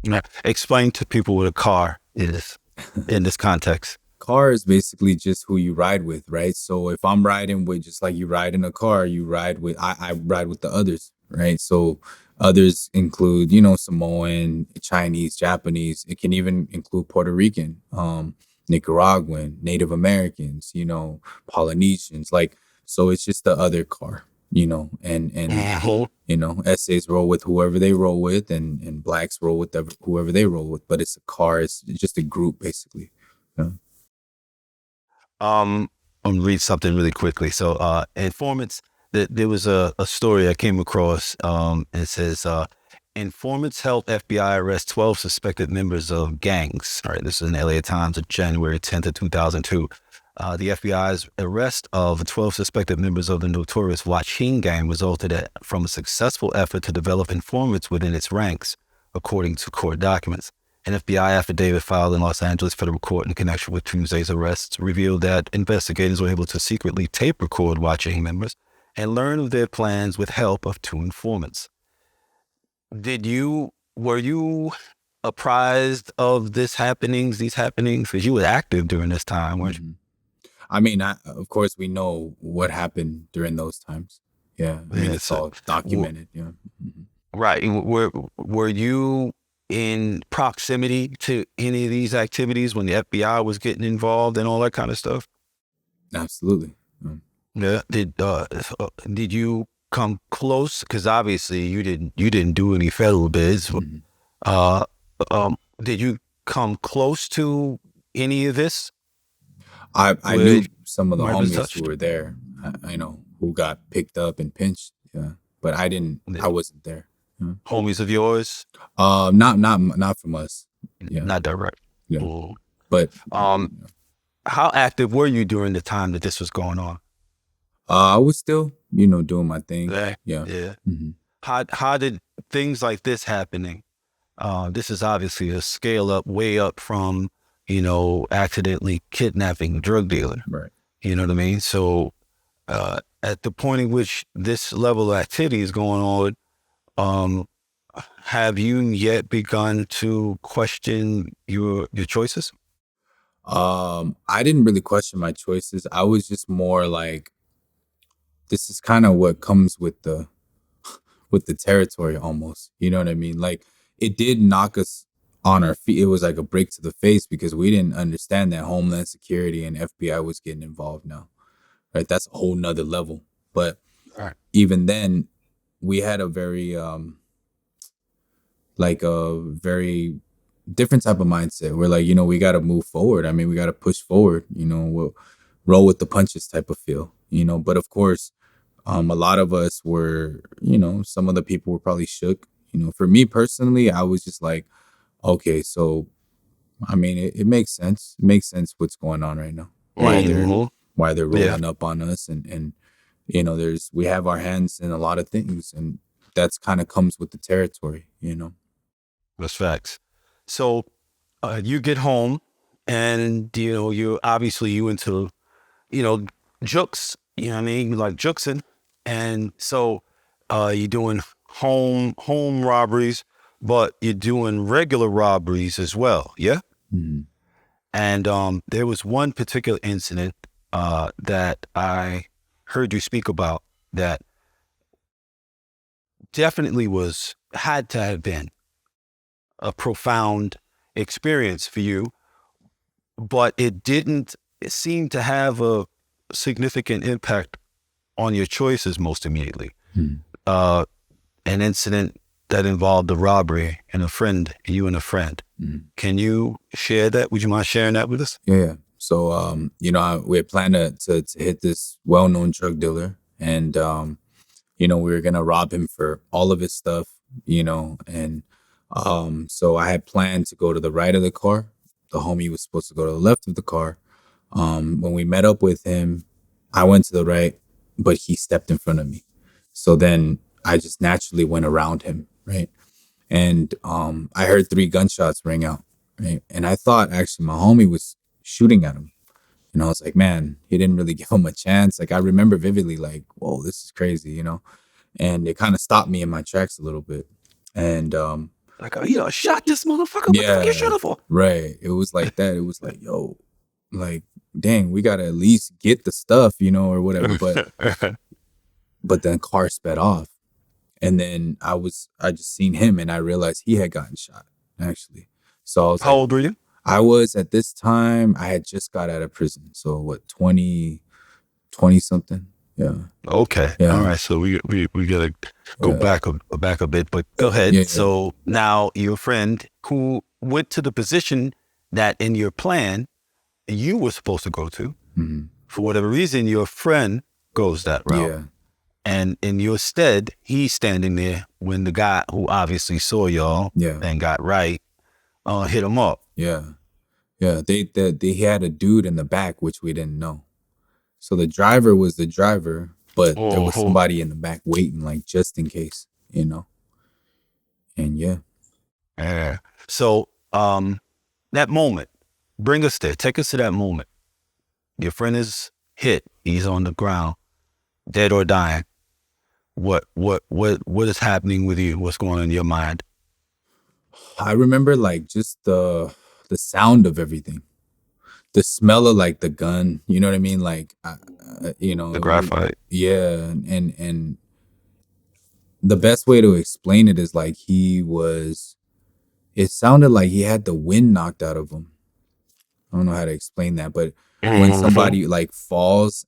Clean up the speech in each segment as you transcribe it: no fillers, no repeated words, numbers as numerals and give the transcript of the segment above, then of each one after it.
Now, explain to people what a car is in this context. Car is basically just who you ride with, right? So if I'm riding with, just like you ride in a car, you ride with, I ride with the others, right? So others include, Samoan, Chinese, Japanese. It can even include Puerto Rican, Nicaraguan, Native Americans, Polynesians. Like, so it's just the other car, and Mhm. essays roll with whoever they roll with, and blacks roll with whoever they roll with. But it's a car. It's just a group, basically. Yeah. Um, I'm gonna read something really quickly. So, informants. There was a story I came across. It says, informants helped FBI arrest 12 suspected members of gangs. All right, this is in LA Times of January 10th of 2002. The FBI's arrest of 12 suspected members of the notorious Wah Ching gang resulted from a successful effort to develop informants within its ranks, according to court documents. An FBI affidavit filed in Los Angeles federal court in connection with Tuesday's arrests revealed that investigators were able to secretly tape record Wah Ching members and learn of their plans with help of two informants. Were you apprised of these happenings? Because you were active during this time, weren't Mhm. I mean, of course, we know what happened during those times. Yeah, I you? mean, Yeah, it's so, all documented. Yeah. Mhm. right. Were you in proximity to any of these activities when the FBI was getting involved and all that kind of stuff? Absolutely. Yeah. Did you come close? Because obviously you didn't do any federal bids. Mhm. Uh, did you come close to any of this I where knew some of you the might have been homies who touched? were there. I know who got picked up and pinched. Yeah, but I didn't. The I wasn't there. Yeah. homies of yours? Not from us. Yeah, Not direct. yeah. Mm. But Um, how active were you during the time that this was going on? I was still, doing my thing. Yeah. Yeah. Yeah. Hmm. How did things like this happening? This is obviously a scale up, way up from, accidentally kidnapping a drug dealer. Right. You know what I mean? So, at the point in which this level of activity is going on, um, have you yet begun to question your choices? I didn't really question my choices. I was just more like, this is kind of what comes with the territory almost. You know what I mean? Like, it did knock us on our feet. It was like a break to the face because we didn't understand that Homeland Security and FBI was getting involved now. Right? That's a whole nother level. But All right. even then, we had a very like a very different type of mindset. We're like, we got to move forward. I mean, we got to push forward. We'll roll with the punches type of feel. But of course, a lot of us were, some of the people were probably shook. For me personally, I was just like, okay, so I mean, it makes sense. It makes sense what's going on right now. Mhm. Why they're Yeah, rolling up on us, and there's we have our hands in a lot of things, and that's kind of comes with the territory. that's facts. So, you get home, and you obviously you into you know jokes. You know what I mean? You like jokesing, and so you're doing home robberies, but you're doing regular robberies as well. Yeah. Mhm. And there was one particular incident that I heard you speak about that definitely had to have been a profound experience for you, but it didn't seem to have a significant impact on your choices most immediately. Mhm. Uh, an incident that involved a robbery and you and a friend. Mhm. Can you share that? Would you mind sharing that with us? Yeah, yeah. So, we had planned to hit this well-known drug dealer, and we were gonna rob him for all of his stuff, and so I had planned to go to the right of the car. The homie was supposed to go to the left of the car. When we met up with him, I went to the right, but he stepped in front of me. So then I just naturally went around him, right? And I heard three gunshots ring out, right? And I thought actually my homie was shooting at him. And I was like, man, he didn't really give him a chance. Like, I remember vividly, like, whoa, this is crazy. And it kind of stopped me in my tracks a little bit. And Like, oh, you know, shot this motherfucker. What the fuck you Yeah, shooting for? right. It was like that. It was like, yo, like, dang, we gotta at least get the stuff, or whatever. But then car sped off, and then I just seen him, and I realized he had gotten shot actually. So I was How like, old were you? I was at this time, I had just got out of prison. So what, 20 something? Yeah, Okay. All yeah, right. So we gotta go yeah, back a bit, but go ahead. yeah, yeah. So now your friend who went to the position that in your plan you were supposed to go to, Mhm. for whatever reason, your friend goes that route. Yeah, And in your stead, he's standing there when the guy who obviously saw y'all yeah, and got right, hit him up. yeah, yeah. They had a dude in the back, which we didn't know. So the driver was the driver, but there was Oh, somebody in the back waiting, like just in case. And yeah, yeah. So, that moment, bring us there. Take us to that moment. Your friend is hit. He's on the ground, dead or dying. What is happening with you? What's going on in your mind? I remember like just the sound of everything, the smell of like the gun. You know what I mean? Like, The graphite. yeah, and the best way to explain it is like he was. It sounded like he had the wind knocked out of him. I don't know how to explain that, but when Mhm. somebody like falls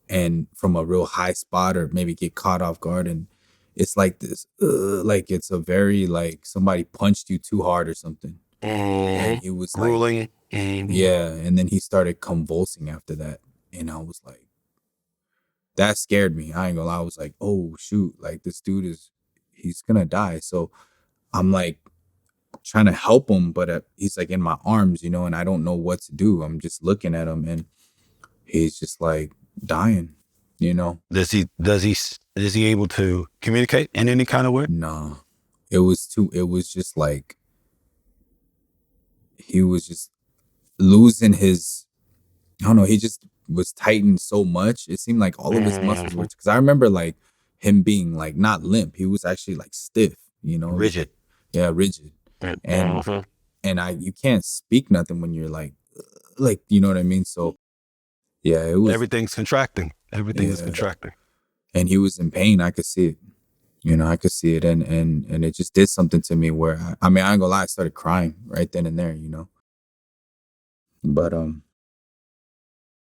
and from a real high spot or maybe get caught off guard and it's like this like it's a very like somebody punched you too hard or something, and Mhm. he was like, Grueling. Mhm. yeah, and then he started convulsing after that, and I was like, that scared me. I ain't gonna lie. I was like, oh shoot, like this dude he's gonna die. So I'm like trying to help him, but he's like in my arms, and I don't know what to do. I'm just looking at him, and he's just like dying, you know? Is he able to communicate in any kind of way? No, it was just like, he was just losing I don't know, he just was tightened so much. It seemed like all of his muscles were, Mhm. because I remember like him being like not limp. He was actually like stiff, it was like, Rigid. yeah, rigid. And, Mhm. you can't speak nothing when you're like, you know what I mean? So yeah, it was, Everything's contracting. Everything is yeah. contracting. And he was in pain. I could see it. I could see it, and it just did something to me where I mean, I ain't gonna lie, I started crying right then and there. But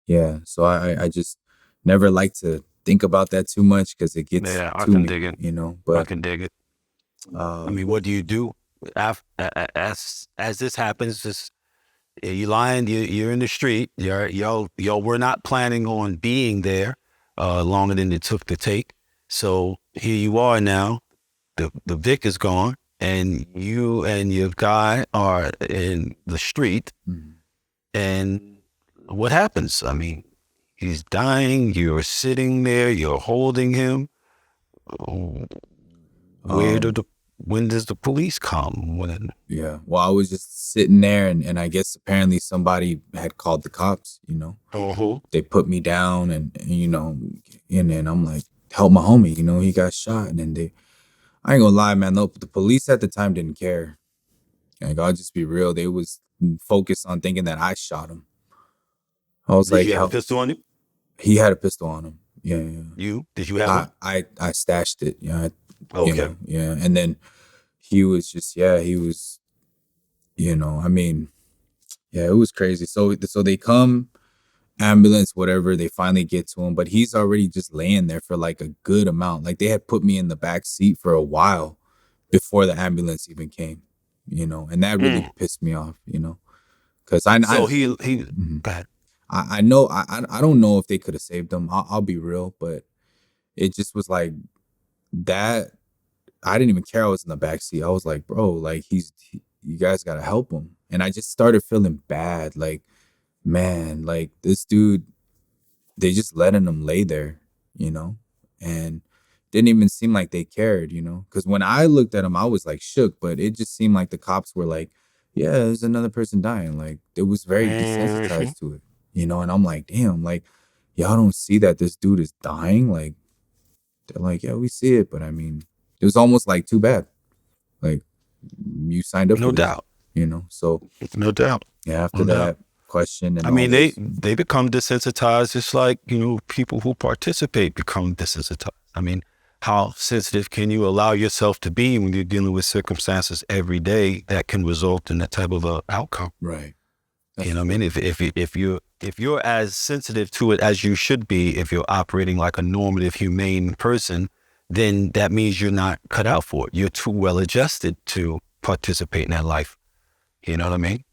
yeah, so I just never like to think about that too much because it gets Yeah, I to can me, dig it. I But can dig it. I uh mean, what do you do as this happens? Just you lying. You're in the street. Y'all were not planning on being there longer than it took to take. So here you are now. The Vic is gone, and you and your guy are in the street. mm, And what happens? I mean, he's dying. You're sitting there. You're holding him. Where do um the when does the police come? When? yeah, well, I was just sitting there, and I guess apparently somebody had called the cops. Oh, They put me down, and then I'm like, help my homie, he got shot. And then I ain't gonna lie, man, the police at the time didn't care. Like, I'll just be real. They was focused on thinking that I shot him. I was did like, you have a how pistol on you? he had a pistol on him. Yeah, yeah. Did you have one? I stashed it. Yeah, Okay. yeah. And then he was just, yeah, he was, I mean, yeah, it was crazy. So they come, ambulance, whatever, they finally get to him, but he's already just laying there for like a good amount. Like, they had put me in the back seat for a while before the ambulance even came. And that really Mm. pissed me off. Because So he mhm. go ahead. I know I don't know if they could have saved him. I'll be real, but it just was like that. I didn't even care I was in the back seat. I was like, bro, like you guys gotta help him. And I just started feeling bad. Like, man, like this dude, they just letting him lay there, you know, and didn't even seem like they cared. Because when I looked at him, I was like shook, but it just seemed like the cops were like, yeah, there's another person dying. Like, it was very Mhm. desensitized to it. And I'm like, damn, like, y'all don't see that this dude is dying. Like, they're like, yeah, we see it, but I mean, it was almost like too bad. Like, you signed up No for this, doubt. you know. So No doubt. after No doubt. that question and I all mean, they this, they become desensitized, just like, people who participate become desensitized. I mean, how sensitive can you allow yourself to be when you're dealing with circumstances every day that can result in that type of a outcome? right? You That's know what I true. mean? If you're as sensitive to it as you should be, if you're operating like a normative, humane person, then that means you're not cut out for it. You're too well adjusted to participate in that life. You know what I mean?